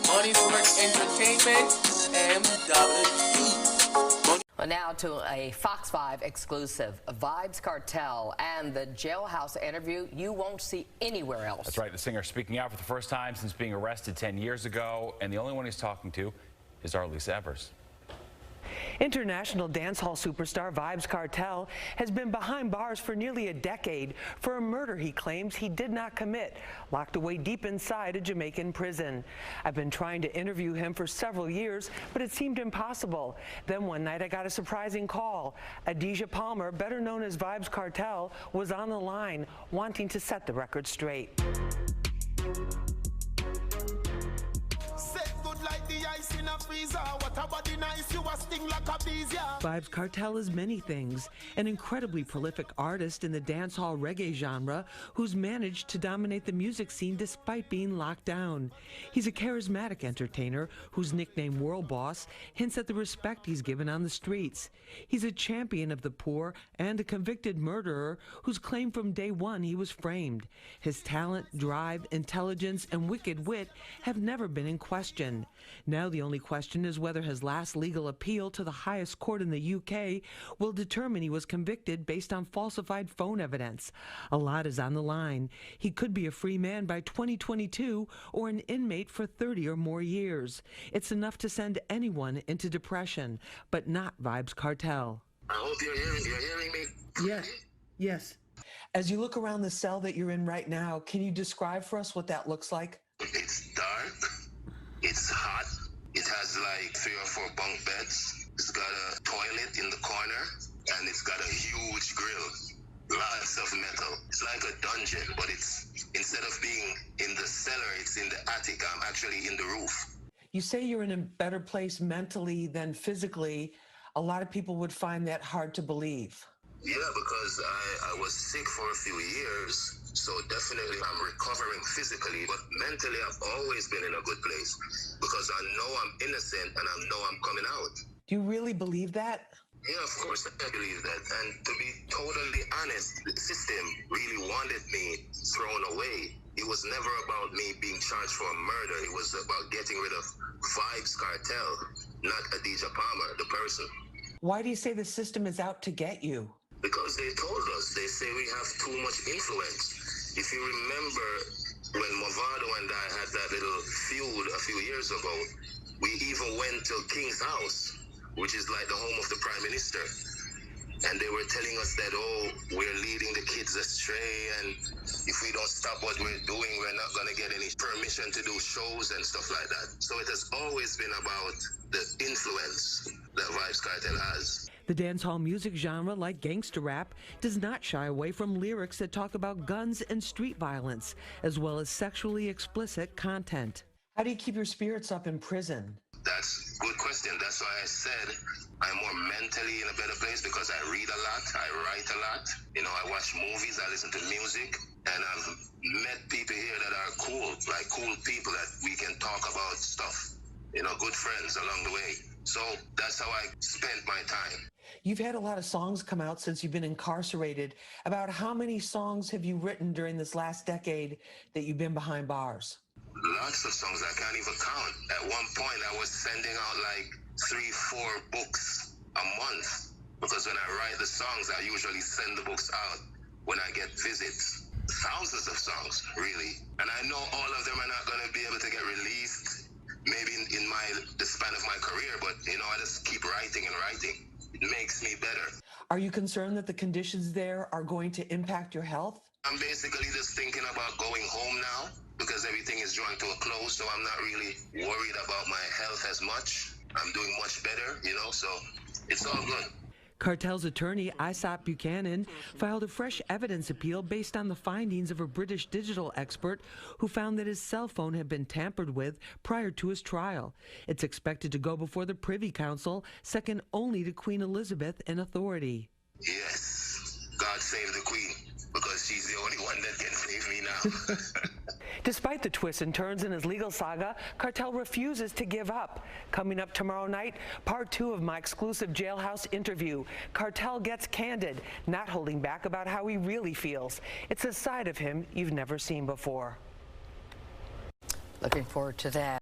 Money's Work Entertainment, MW. Well, now to a Fox 5 exclusive. Vybz Kartel and the jailhouse interview you won't see anywhere else. That's right. The singer speaking out for the first time since being arrested 10 years ago, and the only one he's talking to is our Lisa Evers. International dancehall superstar Vybz Kartel has been behind bars for nearly a decade for a murder he claims he did not commit, locked away deep inside a Jamaican prison. I've been trying to interview him for several years, but it seemed impossible. Then one night I got a surprising call. Adidja Palmer, better known as Vybz Kartel, was on the line, wanting to set the record straight. Vybz Kartel is many things, an incredibly prolific artist in the dancehall reggae genre who's managed to dominate the music scene despite being locked down. He's a charismatic entertainer whose nickname World Boss hints at the respect he's given on the streets. He's a champion of the poor and a convicted murderer whose claim from day one he was framed. His talent, drive, intelligence, and wicked wit have never been in question. Now the only question is whether his last legal appeal to the highest court in the UK will determine he was convicted based on falsified phone evidence. A lot is on the line. He could be a free man by 2022 or an inmate for 30 or more years. It's enough to send anyone into depression, but not Vybz Kartel. I hope you're hearing me. Yes. Yes. As you look around the cell that you're in right now, can you describe for us what that looks like? It's dark. It's hot. It has like 3 or 4 bunk beds. It's got a toilet in the corner, and it's got a huge grill. Lots of metal. It's like a dungeon, but it's, instead of being in the cellar, it's in the attic. I'm actually in the roof. You say you're in a better place mentally than physically. A lot of people would find that hard to believe. Yeah, because I was sick for a few years, so definitely I'm recovering physically, but mentally I've always been in a good place because I know I'm innocent and I know I'm coming out. Do you really believe that? Yeah, of course I believe that. And to be totally honest, the system really wanted me thrown away. It was never about me being charged for a murder. It was about getting rid of Vybz Kartel, not Adidja Palmer, the person. Why do you say the system is out to get you? Because they told us, they say we have too much influence. If you remember when Movado and I had that little feud a few years ago, we even went to King's house, which is like the home of the Prime Minister. And they were telling us that, oh, we're leading the kids astray, and if we don't stop what we're doing, we're not going to get any permission to do shows and stuff like that. So it has always been about the influence that Vybz Kartel has. The dancehall music genre, like gangster rap, does not shy away from lyrics that talk about guns and street violence, as well as sexually explicit content. How do you keep your spirits up in prison? That's a good question. That's why I said I'm more mentally in a better place because I read a lot, I write a lot. You know, I watch movies, I listen to music, and I've met people here that are cool, like cool people that we can talk about stuff. You know, good friends along the way. So that's how I spent my time. You've had a lot of songs come out since you've been incarcerated. About how many songs have you written during this last decade that you've been behind bars? Lots of songs I can't even count. At one point, I was sending out like 3-4 books a month because when I write the songs, I usually send the books out when I get visits. Thousands of songs, really. And I know all of them are not going to be able to get released maybe in the span of my career, but you know, I just keep writing and writing. It makes me better. Are you concerned that the conditions there are going to impact your health? I'm basically just thinking about going home now because everything is drawing to a close, so I'm not really worried about my health as much. I'm doing much better, you know, so it's all good. Kartel's attorney, Isaac Buchanan, filed a fresh evidence appeal based on the findings of a British digital expert who found that his cell phone had been tampered with prior to his trial. It's expected to go before the Privy Council, second only to Queen Elizabeth in authority. Yes, God save the Queen, because she's the only one that can save me now. Despite the twists and turns in his legal saga, Kartel refuses to give up. Coming up tomorrow night, part 2 of my exclusive jailhouse interview. Kartel gets candid, not holding back about how he really feels. It's a side of him you've never seen before. Looking forward to that.